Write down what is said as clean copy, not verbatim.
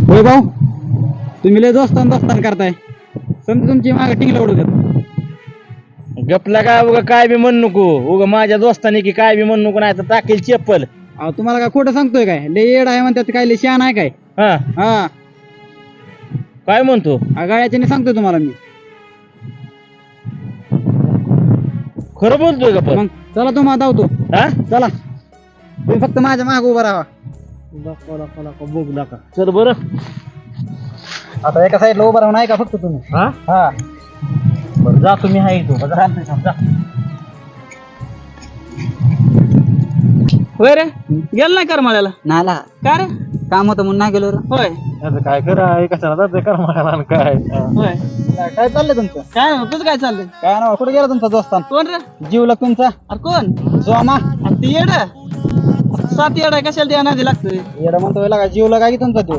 होय भाऊ, तुम्ही लय दोस्तान दोस्तान करताय. समजा तुमची मागे टिंगला उडू देत. गपला काय उगा काय बी म्हणू नको. उगा माझ्या दोस्ताने की काय बी म्हणू नको, नाही तर टाकेल चप्पल. अहो तुम्हाला काय खोटं सांगतोय काय? लय येड आहे म्हणतात, काय लय शहाणा आहे काय? हा हा काय म्हणतो? गाड्याच्याने सांगतोय तुम्हाला मी. खरं बोलतोय का पण? मग चला तुम्हाला धावतो. हा चला, तुम्ही फक्त माझ्या मागे उभा राहा. बघ नका. चल बरं. आता एका साईडला उभा राहून ऐका फक्त तुम्ही. हा हा बरं जा, तुम्ही आहे तो जा. होय रे, गेल नाही करमाळ्याला? नाला का रे? काम होतं म्हणून नाही गेलो रे. होय काय करा कशाला जाते कर काय. होय. काय चाललंय तुमचं? काय ना तुझं काय चाललंय? काय ना, कुठे गेला तुमचा दोस्तान? कोण रे? जीवलग तुमचा. अरे कोण? जोमा. ती येड 7 येड आहे, कशाला द्या नादी लागतोय? येड म्हणतोय का जीवलग आहे की तुमचा तो?